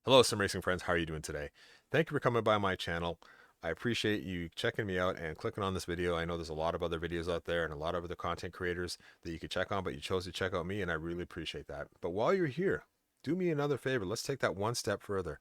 Hello, sim racing friends. How are you doing today? Thank you for coming by my channel. I appreciate you checking me out and clicking on this video. I know there's a lot of other videos out there and a lot of other content creators that you could check on, but you chose to check out me, and I really appreciate that. But while you're here, do me another favor. Let's take that one step further.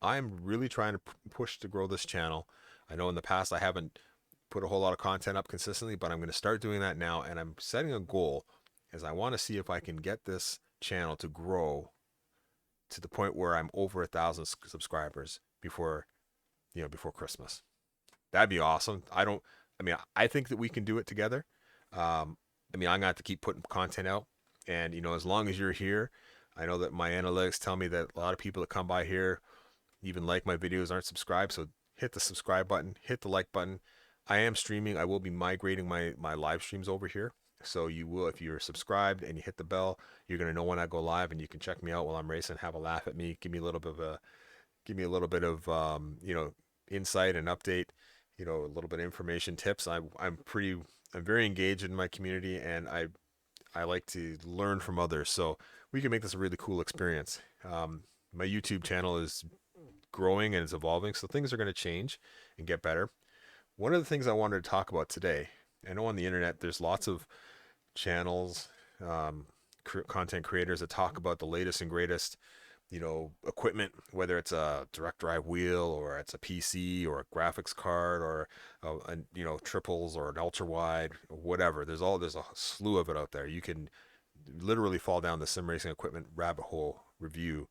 I'm really trying to push to grow this channel. I know in the past I haven't put a whole lot of content up consistently, but I'm going to start doing that now, and I'm setting a goal as I want to see if I can get this channel to grow to the point where I'm over 1,000 subscribers before Christmas. That'd be awesome. I think that we can do it together. I'm gonna have to keep putting content out, and as long as you're here, I know that my analytics tell me that a lot of people that come by here, even like my videos, aren't subscribed. So hit the subscribe button, hit the like button. I am streaming. I will be migrating my live streams over here. So you will, if you're subscribed and you hit the bell, you're gonna know when I go live, and you can check me out while I'm racing, have a laugh at me, give me a little bit of insight and update, a little bit of information, tips. I'm very engaged in my community, and I like to learn from others. So we can make this a really cool experience. My YouTube channel is growing and it's evolving, so things are going to change and get better. One of the things I wanted to talk about today, I know on the internet there's lots of channels, um, content creators that talk about the latest and greatest, equipment, whether it's a direct drive wheel or it's a PC or a graphics card or triples or an ultra wide, whatever. There's a slew of it out there. You can literally fall down the sim racing equipment rabbit hole review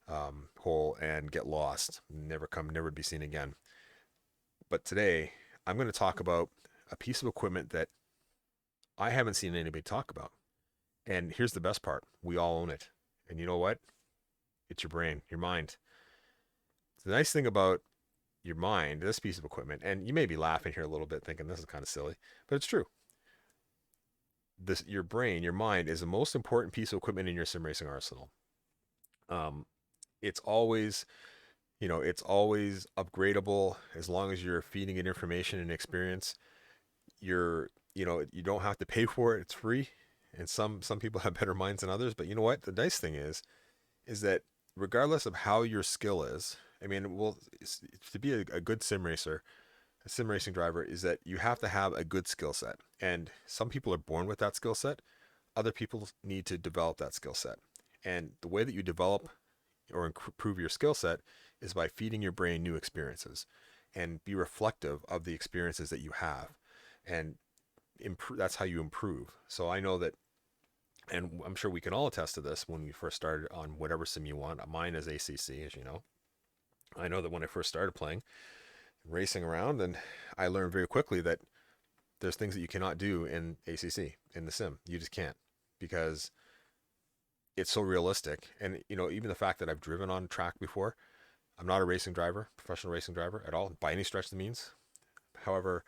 hole and get lost, never be seen again. But today I'm going to talk about a piece of equipment that I haven't seen anybody talk about. And here's the best part: we all own it. And you know what? It's your brain, your mind. The nice thing about your mind, this piece of equipment, and you may be laughing here a little bit thinking this is kind of silly, but it's true. Your brain, your mind is the most important piece of equipment in your sim racing arsenal. Um, it's always, it's always upgradable as long as you're feeding it information and experience. You don't have to pay for it. It's free. And some people have better minds than others, but you know what? The nice thing is that regardless of how your skill is, to be a good sim racer, a sim racing driver, is that you have to have a good skill set. And some people are born with that skill set. Other people need to develop that skill set. And the way that you develop or improve your skill set is by feeding your brain new experiences and be reflective of the experiences that you have. And that's how you improve. So I know that, and I'm sure we can all attest to this when we first started on whatever sim you want. Mine is ACC, as you know. I know that when I first started playing, racing around, and I learned very quickly that there's things that you cannot do in ACC in the sim. You just can't, because it's so realistic. And even the fact that I've driven on track before, I'm not a racing driver, professional racing driver at all, by any stretch of the means. However,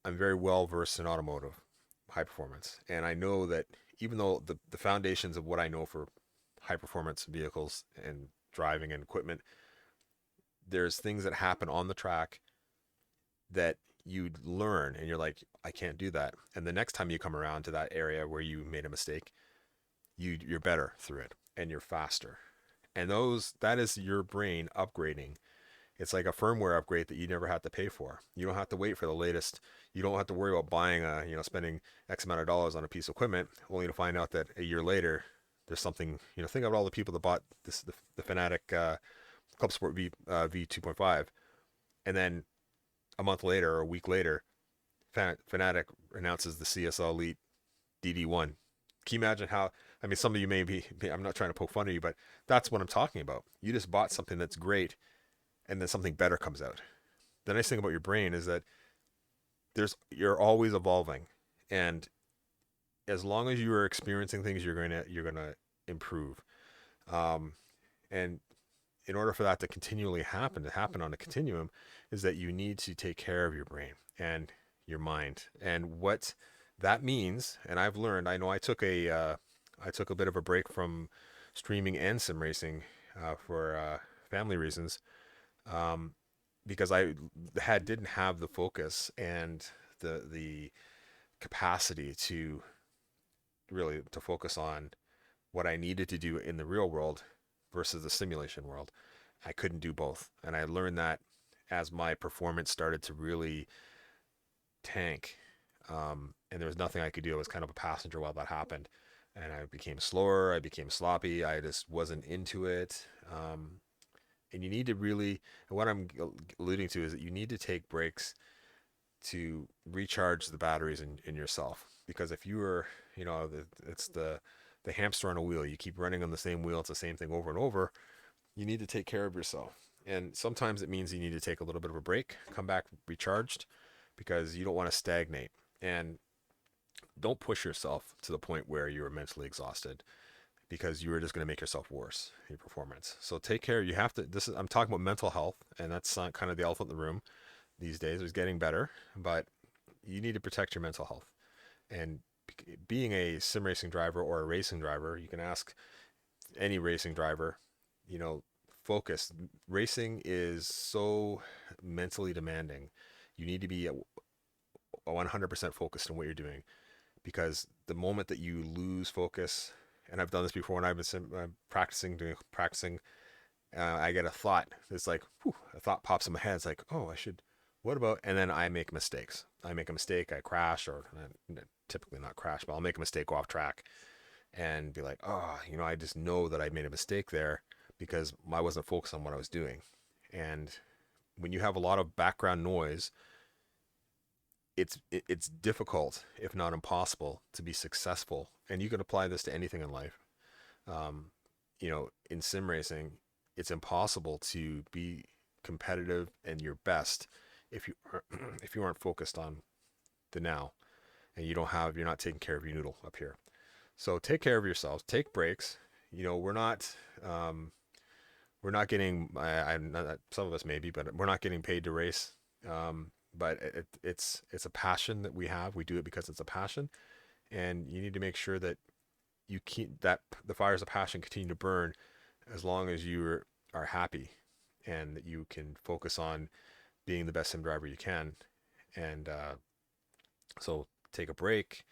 I'm very well versed in automotive, high performance, and I know that even though the foundations of what I know for high performance vehicles and driving and equipment, there's things that happen on the track that you learn and you're like, I can't do that. And the next time you come around to that area where you made a mistake, you're better through it and you're faster. And that is your brain upgrading. It's like a firmware upgrade that you never have to pay for. You don't have to wait for the latest. You don't have to worry about spending X amount of dollars on a piece of equipment only to find out that a year later there's something. Think of all the people that bought the Fanatic Club Sport V 2.5, and then a month later or a week later, Fanatic announces the CSL Elite DD1. Can you imagine how? I mean, some of you may be. I'm not trying to poke fun at you, but that's what I'm talking about. You just bought something that's great, and then something better comes out. The nice thing about your brain is that you're always evolving, and as long as you are experiencing things, you're gonna improve. Um, and in order for that to continually happen, to happen on a continuum, is that you need to take care of your brain and your mind. And what that means, and I've learned, I know I took a bit of a break from streaming and sim racing for family reasons, um, because I didn't have the focus and the capacity to really to focus on what I needed to do in the real world versus the simulation world. I couldn't do both. And I learned that as my performance started to really tank. And there was nothing I could do. I was kind of a passenger while that happened. And I became slower. I became sloppy. I just wasn't into it. And you need to really, and what I'm alluding to is that you need to take breaks to recharge the batteries in yourself. Because if you were, it's the hamster on a wheel. You keep running on the same wheel. It's the same thing over and over. You need to take care of yourself. And sometimes it means you need to take a little bit of a break, come back recharged, because you don't want to stagnate. And don't push yourself to the point where you're mentally exhausted, because you are just going to make yourself worse in your performance. So take care. You have to, I'm talking about mental health, and that's kind of the elephant in the room these days. It's getting better, but you need to protect your mental health. And being a sim racing driver or a racing driver, you can ask any racing driver, focus. Racing is so mentally demanding. You need to be 100% focused on what you're doing, because the moment that you lose focus, and I've done this before when I've been practicing, I get a thought. It's like, whew, a thought pops in my head. It's like, oh, what about, and then I make mistakes. I make a mistake, I crash, or typically not crash, but I'll make a mistake, go off track, and be like, oh, I just know that I made a mistake there because I wasn't focused on what I was doing. And when you have a lot of background noise, it's difficult, if not impossible, to be successful. And you can apply this to anything in life. Um, in sim racing, it's impossible to be competitive and your best if you are, if you aren't focused on the now, and you're not taking care of your noodle up here. So take care of yourselves. Take breaks. Um, we're not getting. I'm not, some of us maybe, but we're not getting paid to race. But it's a passion that we have. We do it because it's a passion, and you need to make sure that you keep that the fires of passion continue to burn as long as you are happy, and that you can focus on being the best sim driver you can. And so take a break.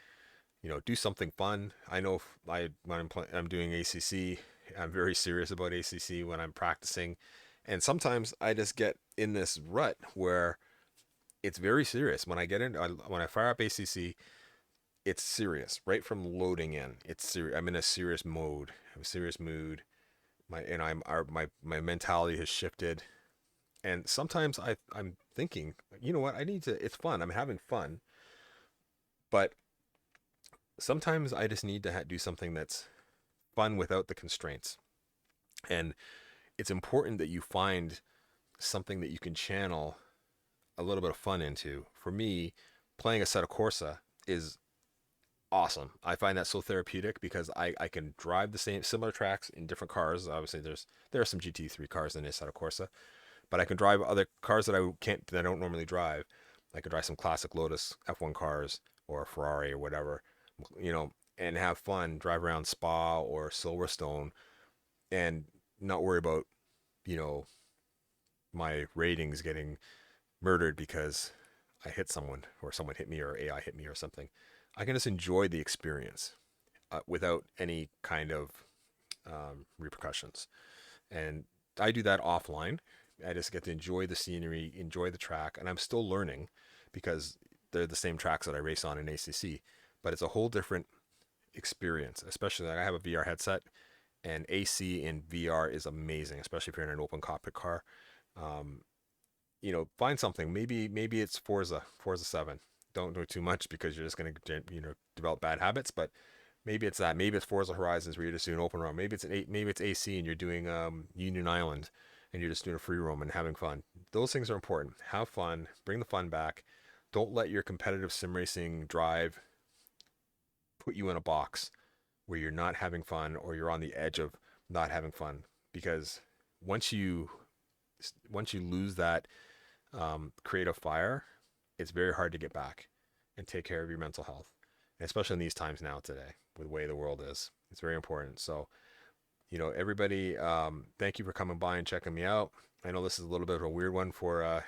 Do something fun. I know when I'm doing ACC, I'm very serious about ACC when I'm practicing, and sometimes I just get in this rut where it's very serious. When I fire up ACC, it's serious right from loading in. It's serious. I'm in a serious mode. I'm a serious mood. My mentality has shifted, and sometimes I'm thinking, you know what? I need to. It's fun. I'm having fun, but sometimes I just need to do something that's fun without the constraints. And it's important that you find something that you can channel a little bit of fun into. For me, playing Assetto Corsa is awesome. I find that so therapeutic because I can drive the similar tracks in different cars. Obviously, there are some GT3 cars in Assetto Corsa, but I can drive other cars that I don't normally drive. I could drive some classic Lotus F1 cars or a Ferrari or whatever, and have fun, drive around Spa or Silverstone, and not worry about, you know, my ratings getting murdered because I hit someone or someone hit me or AI hit me or something. I can just enjoy the experience without any kind of repercussions. And I do that offline. I just get to enjoy the scenery, enjoy the track, and I'm still learning because they're the same tracks that I race on in ACC, but it's a whole different experience. Especially like I have a VR headset, and AC in VR is amazing, especially if you're in an open cockpit car. Um, find something. Maybe it's Forza 7. Don't do too much because you're just going to develop bad habits. But maybe it's that. Maybe it's Forza Horizons where you're just doing open roam. Maybe it's AC and you're doing Union Island and you're just doing a free roam and having fun. Those things are important. Have fun. Bring the fun back. Don't let your competitive sim racing drive put you in a box where you're not having fun or you're on the edge of not having fun, because once you lose that creative fire, it's very hard to get back and take care of your mental health, and especially in these times now today with the way the world is. It's very important. So everybody, thank you for coming by and checking me out. I know this is a little bit of a weird one for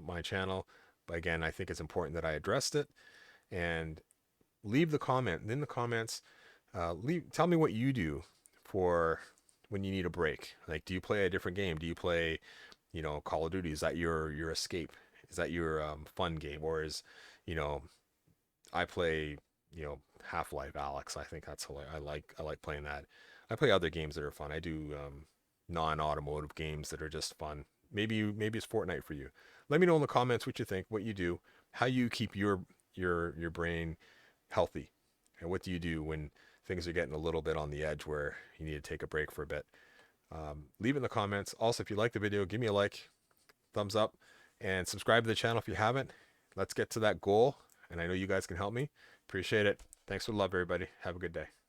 my channel, but again, I think it's important that I addressed it. And leave the comment in the comments. Tell me what you do for when you need a break? Like, do you play a different game? Do you play, Call of Duty? Is that your escape? Is that your fun game? Or is, you know, I play, Half-Life Alex. I think that's hilarious. I like playing that. I play other games that are fun. I do non-automotive games that are just fun. Maybe it's Fortnite for you. Let me know in the comments what you think, what you do, how you keep your brain healthy, and what do you do when things are getting a little bit on the edge where you need to take a break for a bit. Leave it in the comments. Also, if you like the video, give me a like, thumbs up, and subscribe to the channel if you haven't. Let's get to that goal, and I know you guys can help me. Appreciate it. Thanks for the love, everybody. Have a good day.